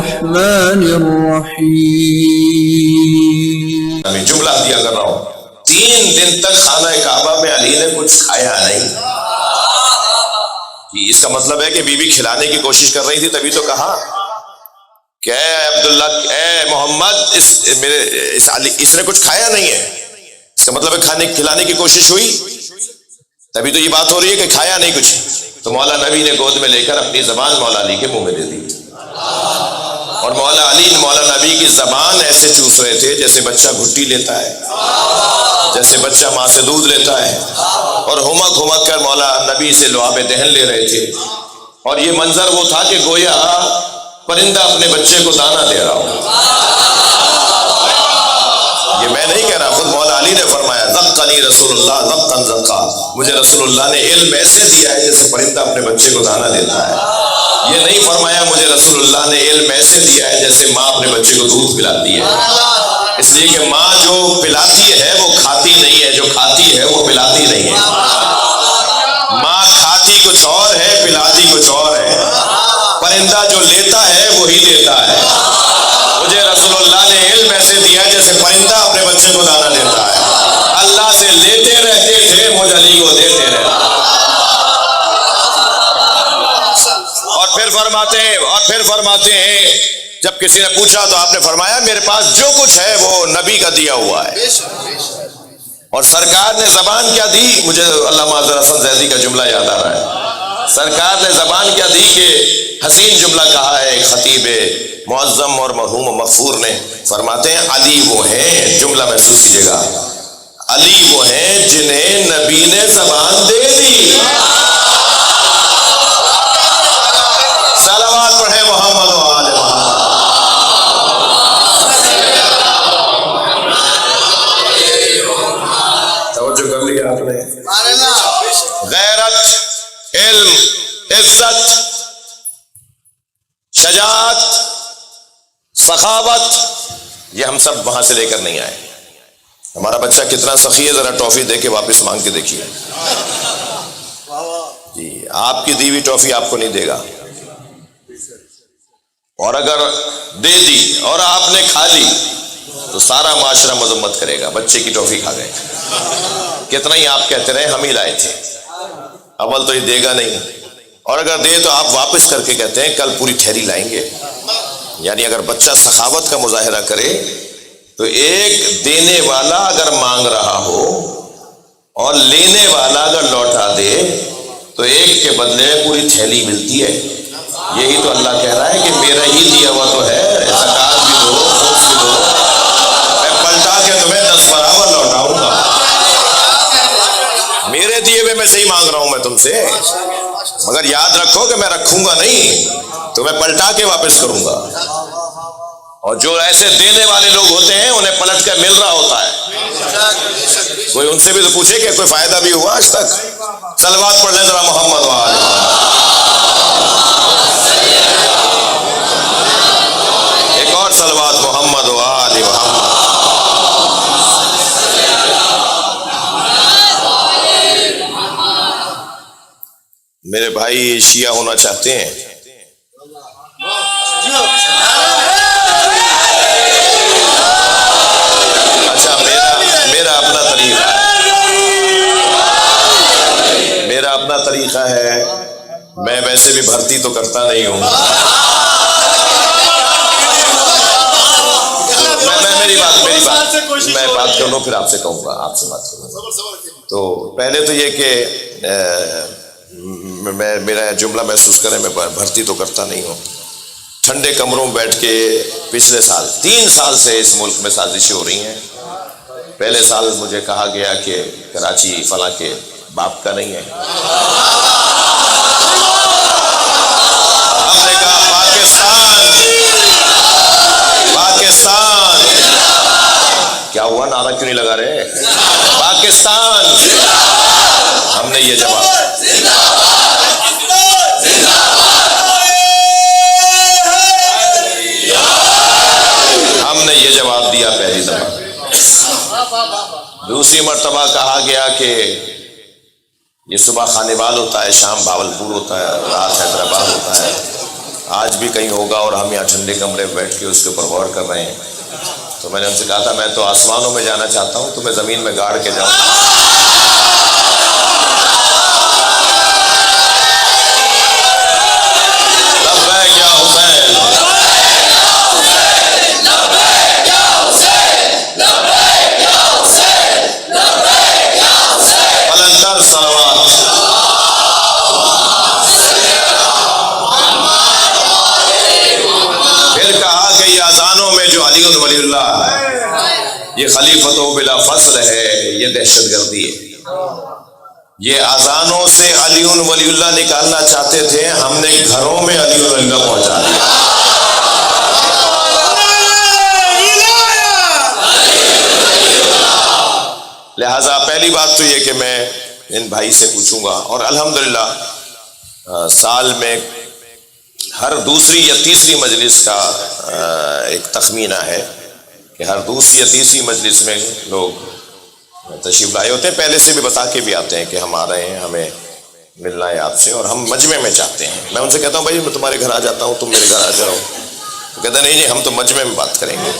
الرحمن الرحیم. میں جملہ دیا کر رہا ہوں، 3 دن تک خانہ کعبہ میں علی نے کچھ کھایا نہیں. اس کا مطلب ہے کہ بی بی کھلانے کی کوشش کر رہی تھی، تبھی تو کہا کہ اے عبداللہ، اے محمد، اس نے کچھ کھایا نہیں ہے. اس کا مطلب ہے کھلانے کی کوشش ہوئی، تبھی تو یہ بات ہو رہی ہے کہ کھایا نہیں کچھ. تو مولا نبی نے گود میں لے کر اپنی زبان مولا علی کے منہ میں دے دی، اور مولا علی مولا نبی کی زبان ایسے چوس رہے تھے جیسے بچہ گھٹی لیتا ہے، جیسے بچہ ماں سے دودھ لیتا ہے، اور ہمک ہمک کر مولا نبی سے لعاب دہن لے رہے تھے. اور یہ منظر وہ تھا کہ گویا پرندہ اپنے بچے کو دانا دے رہا ہو. یہ میں نہیں کہہ رہا، خود مولا علی نے فرمایا ذقنی رسول اللہ ذقا ذقا، مجھے رسول اللہ نے علم ایسے دیا ہے جیسے پرندہ اپنے بچے کو دانا دیتا ہے. یہ نہیں فرمایا مجھے رسول اللہ نے علم ایسے دیا ہے جیسے ماں اپنے بچے کو دودھ پلاتی ہے. اس لیے کہ ماں جو پلاتی ہے وہ کھاتی نہیں ہے، جو کھاتی ہے وہ پلاتی نہیں ہے. ماں کھاتی کچھ اور ہے، پلاتی کچھ اور ہے. پرندہ جو لیتا ہے وہی دیتا ہے. مجھے رسول اللہ نے علم ایسے دیا جیسے پرندہ اپنے بچے کو دانا دیتا ہے. اللہ سے لیتے رہتے تھے، مجھ علی کو دیتے رہتے. اور پھر فرماتے ہیں جب کسی نے پوچھا تو آپ نے فرمایا میرے پاس جو کچھ ہے وہ نبی کا دیا ہوا ہے. اور سرکار نے زبان کیا دی، مجھے علامہ اظہر حسن زیدی کا جملہ یاد آ رہا ہے. سرکار نے زبان کیا دی کہ حسین جملہ کہا ہے ایک خطیب معظم اور مرحوم و مغفور نے. فرماتے ہیں علی وہ ہیں، جملہ محسوس کیجیے گا، علی وہ ہیں جنہیں نبی نے زبان دے دی. صلوات پڑھے محمد و آل محمد. توجہ کر لیا آپ نے. غیرت، علم، عزت، شجاعت، سخاوت، یہ ہم سب وہاں سے لے کر نہیں آئے. ہمارا بچہ کتنا سخی ہے، ذرا ٹافی دے کے واپس مانگ کے دیکھیے. جی آپ کی دی ہوئی ٹافی آپ کو نہیں دے گا، اور اگر دے دی اور آپ نے کھا لی تو سارا معاشرہ مذمت کرے گا، بچے کی ٹافی کھا گئے. کتنا ہی آپ کہتے رہے ہم ہی لائے تھے، اول تو یہ دے گا نہیں، اور اگر دے تو آپ واپس کر کے کہتے ہیں کل پوری تھیلی لائیں گے. یعنی اگر بچہ سخاوت کا مظاہرہ کرے تو ایک دینے والا اگر مانگ رہا ہو اور لینے والا اگر لوٹا دے تو ایک کے بدلے پوری تھیلی ملتی ہے. یہی تو اللہ کہہ رہا ہے کہ میرا ہی دیا ہوا تو ہے، زکات بھی دو، خرچ بھی دو، میں پلٹا کے تمہیں 10 برابر لوٹاؤں گا. میرے دیے ہوئے میں سے ہی مانگ رہا ہوں میں تم سے، مگر یاد رکھو کہ میں رکھوں گا نہیں، تمہیں پلٹا کے واپس کروں گا. اور جو ایسے دینے والے لوگ ہوتے ہیں انہیں پلٹ کر مل رہا ہوتا ہے. کوئی ان سے بھی تو پوچھے کہ کوئی فائدہ بھی ہوا آج تک. صلوات پڑھ لیں ذرا محمد و آل محمد. ایک اور صلوات محمد و آل محمد. میرے بھائی شیعہ ہونا چاہتے ہیں، اچھا میرا اپنا طریقہ ہے، میرا اپنا طریقہ ہے. میں ویسے بھی بھرتی تو کرتا نہیں ہوں. میں بات کر لوں پھر آپ سے کہوں گا، آپ سے بات کروں گا. تو پہلے تو یہ کہ میرا جملہ محسوس کریں، میں بھرتی تو کرتا نہیں ہوں. ٹھنڈے کمروں میں بیٹھ کے پچھلے سال 3 سال سے اس ملک میں سازشیں ہو رہی ہیں. پہلے سال مجھے کہا گیا کہ کراچی فلاں کے باپ کا نہیں ہے. آپ نے کہا پاکستان. کیا ہوا، نعرہ کیوں نہیں لگا رہے؟ پاکستان. ہم نے یہ جواب دیا پہلی دفعہ. دوسری مرتبہ کہا گیا کہ یہ صبح خانیوال ہوتا ہے، شام باولپور ہوتا ہے، رات حیدرآباد ہوتا ہے. آج بھی کہیں ہوگا اور ہم یہاں ٹھنڈے کمرے میں بیٹھ کے اس کے اوپر غور کر رہے ہیں، تو میں نے ان سے کہا تھا میں تو آسمانوں میں جانا چاہتا ہوں، تو میں زمین میں گاڑ کے جاؤں۔ لبیک یا حسین، بلندر صلوات۔ پھر کہا کہ یہ اذانوں میں جو علی ولی اللہ ہے، یہ خلیفۃ بلا فصل ہے، یہ دہشت گردی ہے۔ یہ اذانوں سے علی ولی اللہ نکالنا چاہتے تھے، ہم نے گھروں میں علی ولی اللہ پہنچا دیا۔ لہٰذا پہلی بات تو یہ کہ میں ان بھائی سے پوچھوں گا، اور الحمدللہ سال میں ہر دوسری یا تیسری مجلس کا ایک تخمینہ ہے کہ ہر دوسری یا تیسری مجلس میں لوگ تشریف لائے ہوتے ہیں، پہلے سے بھی بتا کے بھی آتے ہیں کہ ہم آ رہے ہیں، ہمیں ملنا ہے آپ سے، اور ہم مجمع میں چاہتے ہیں۔ میں ان سے کہتا ہوں بھائی میں تمہارے گھر آ جاتا ہوں، تم میرے گھر آ جاؤ، تو کہتے ہیں نہیں ہم تو مجمع میں بات کریں گے۔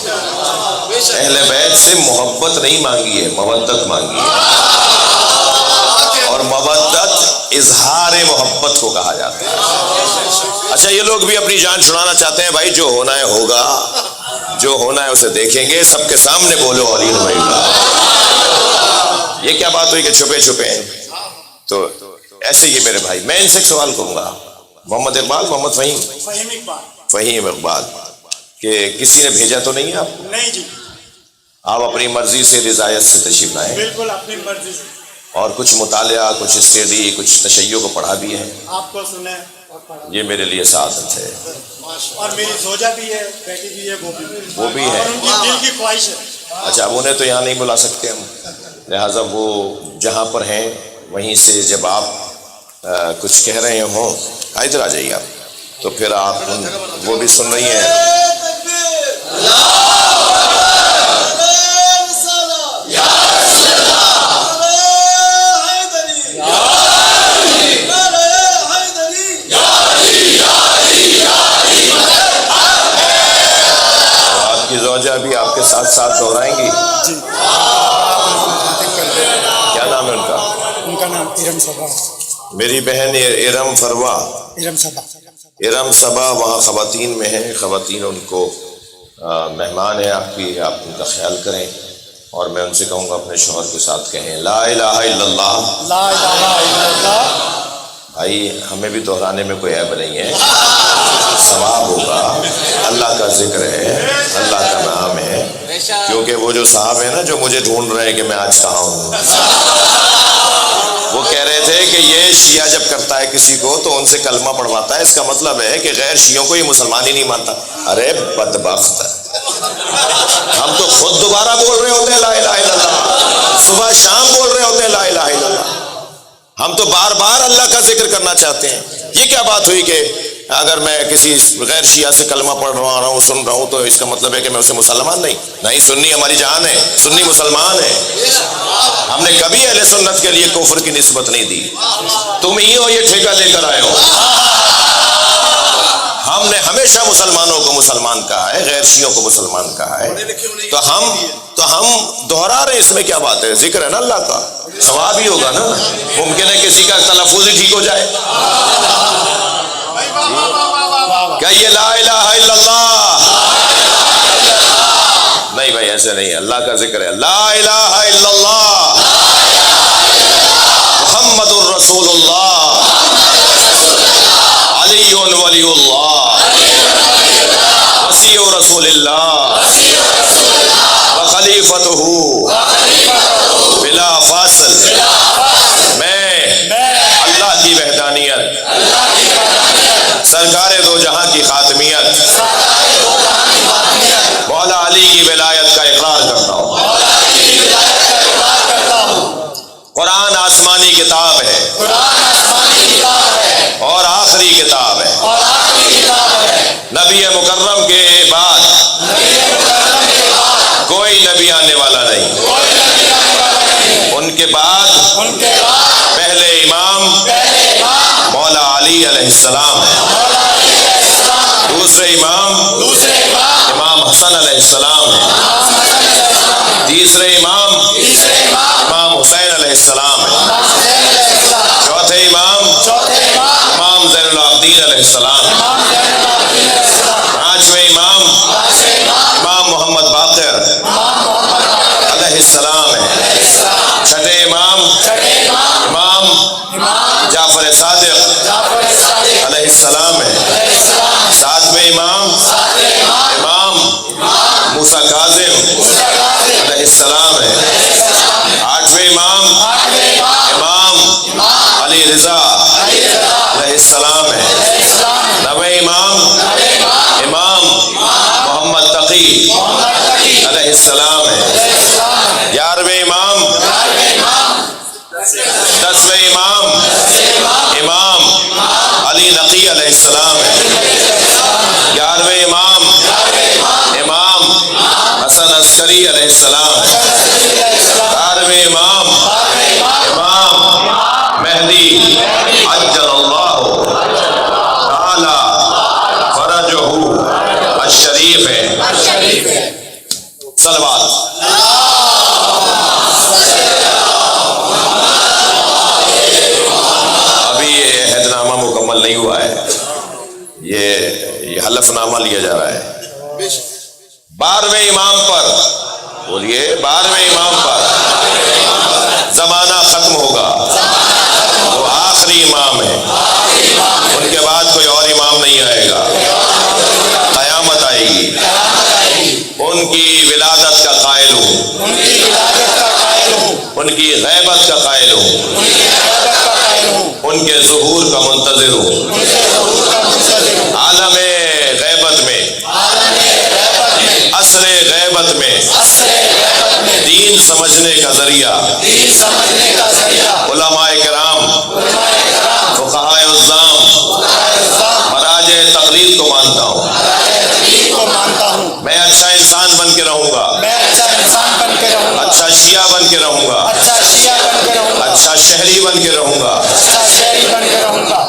اہل بیت سے محبت نہیں مانگی ہے، مودت مانگی ہے، اور مودت اظہار محبت کو کہا جاتا ہے۔ اچھا یہ لوگ بھی اپنی جان چھڑانا چاہتے ہیں، بھائی جو ہونا ہے ہوگا، جو ہونا ہے اسے دیکھیں گے، سب کے سامنے بولو علی بھائی کا۔ یہ کیا بات ہوئی کہ چھپے چھپے ہیں؟ تو ایسے ہی میرے بھائی، میں ان سے ایک سوال کروں گا، محمد اقبال، محمد فہیم اقبال، کہ کسی نے بھیجا تو نہیں ہے آپ کو؟ نہیں جی، آپ اپنی مرضی سے رضایت سے تشریف لائے؟ بالکل اپنی مرضی سے۔ اور کچھ مطالعہ، کچھ اسٹڈی، کچھ تشیع کو پڑھا بھی ہے؟ آپ کو سنے اور پڑھا، یہ میرے لیے سعادت ہے۔ اور میری زوجہ بھی ہے، بیٹی بھی ہے، وہ بھی ہے، اور ان کی دل کی خواہش ہے۔ اچھا اب انہیں تو یہاں نہیں بلا سکتے ہم، لہٰذا وہ جہاں پر ہیں وہیں سے جب آپ کچھ کہہ رہے ہوں، ادھر آ جائیے آپ، تو پھر آپ وہ بھی سن رہی ہیں۔ آپ کی زوجہ بھی آپ کے ساتھ ساتھ دہرائیں گی؟ جی، کیا نام ہے ان کا؟ ان کا نام ارم صبا۔ میری بہن ارم فروا، ارم صبا، ارم صبا وہاں خواتین میں ہیں، خواتین ان کو مہمان ہیں آپ کی، آپ ان کا خیال کریں، اور میں ان سے کہوں گا اپنے شوہر کے ساتھ کہیں لا الہ الا اللہ۔ لا الہ الا اللہ۔ بھائی ہمیں بھی دہرانے میں کوئی عیب نہیں ہے، ثواب ہوگا، اللہ کا ذکر ہے، اللہ کا نام ہے، کیونکہ وہ جو صاحب ہیں نا جو مجھے ڈھونڈ رہے ہیں کہ میں آج کہاں ہوں، وہ کہہ رہے تھے کہ یہ شیعہ جب کرتا ہے کسی کو تو ان سے کلمہ پڑھواتا ہے، اس کا مطلب ہے کہ غیر شیعوں کو یہ مسلمان ہی نہیں مانتا۔ ارے بدبخت، ہم تو خود دوبارہ بول رہے ہوتے ہیں لا الہ الا اللہ، صبح شام بول رہے ہوتے ہیں لا الہ الا اللہ، ہم تو بار بار اللہ کا ذکر کرنا چاہتے ہیں۔ یہ کیا بات ہوئی کہ اگر میں کسی غیر شیعہ سے کلمہ پڑھ رہا ہوں، سن رہا ہوں، تو اس کا مطلب ہے کہ میں اسے مسلمان نہیں، سنی ہماری جان ہے، سنی مسلمان ہے، ہم نے کبھی اہل سنت کے لیے کفر کی نسبت نہیں دی، تم ہی ہو یہ ٹھیکہ لے کر آئے ہو۔ ہم نے ہمیشہ مسلمانوں کو مسلمان کہا ہے، غیر شیعوں کو مسلمان کہا ہے، تو ہم دہرا رہے ہیں، اس میں کیا بات ہے؟ ذکر ہے نا اللہ کا، ثواب ہی ہوگا نا، ممکن ہے کسی کا تلفظ ہی ٹھیک ہو جائے۔ کیا یہ لا الہ الا اللہ؟ نہیں بھائی ایسے نہیں، اللہ کا ذکر ہے، لا الہ الا اللہ محمد الرسول اللہ علی ولی اللہ وصی رسول اللہ وخلیفتہ بلا فاصل۔ میں اللہ کی وحدانیت، سرکار دو جہاں کی خاتمیت، مولا علی کی ولایت کا اقرار کرتا ہوں۔ قرآن آسمانی کتاب ہے اور آخری کتاب ہے، نبی مکرم کے بعد کوئی نبی آنے والا نہیں، ان کے بعد پہلے امام مولا علی علیہ السلام ہے۔ دوسرے امام امام حسن علیہ السلام ہیں، تیسرے امام امام حسین علیہ السلام ہیں، چوتھے امام امام زین العابدین علیہ السلام ہیں، پانچویں امام امام محمد باقر علیہ السلام ہیں، چھٹے امام امام جعفر صادق علیہ السلام ہیں، ساتویں امام امام موسیٰ کاظم علیہ السلام ہیں، آٹھویں امام امام علی رضا علیہ السلام ہیں، نویں امام امام محمد تقی علیہ السلام ہیں، 11ویں امام 10ویں امام امام علی نقی علیہ السلام ہے، 11ویں امام امام حسن عسکری علیہ السلام ہے، 12ویں امام امام مہدی عجل اللہ تعالی فرجہ الشریف ہے۔ صلوات۔ مکمل نہیں ہوا ہے، یہ حلف نامہ لیا جا رہا ہے۔ 12ویں امام پر بولیے، 12ویں امام پر زمانہ ختم ہوگا، وہ آخری امام ہے، ان کے بعد کوئی اور امام نہیں آئے گا، قیامت آئے گی، ان کی ولادت کا قائل ہوں، ان کی غیبت کا قائل ہوں، ان کے ظہور کا منتظر ہوں، عالم غیبت میں عصر غیبت میں دین سمجھنے کا ذریعہ علماء کرام فقہائے عظام مراجع تقلید کو مانتا ہوں، میں اچھا انسان بن کے رہوں گا، اچھا شیعہ بن کے رہوں گا، اچھا شہری بن کے رہوں گا،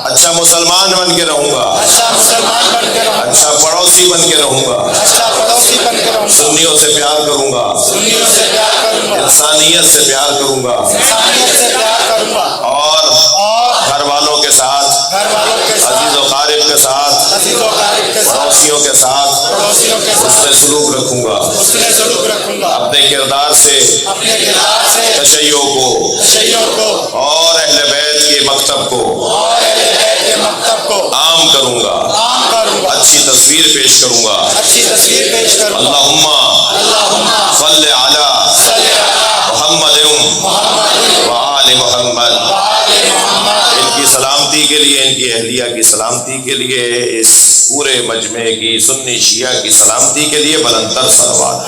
اچھا مسلمان بن کے رہوں گا، اچھا پڑوسی بن کے رہوں گا، سنیوں سے پیار کروں گا، انسانیت سے پیار کروں گا، اور گھر والوں کے ساتھ، عزیز و قارب کے ساتھ، پڑوسیوں کے ساتھ حسن سلوک رکھوں گا، اپنے کردار سے تشیع کو اور اہل بیت کے مکتب کو عام کروں گا، اچھی تصویر پیش کروں گا۔ اللہم صلی علی محمد وآل محمد۔ ان کی سلامتی کے لیے، ان کی اہلیہ کی سلامتی کے لیے، اس پورے مجمع کی سنی شیعہ کی سلامتی کے لیے بلند تر صلوات۔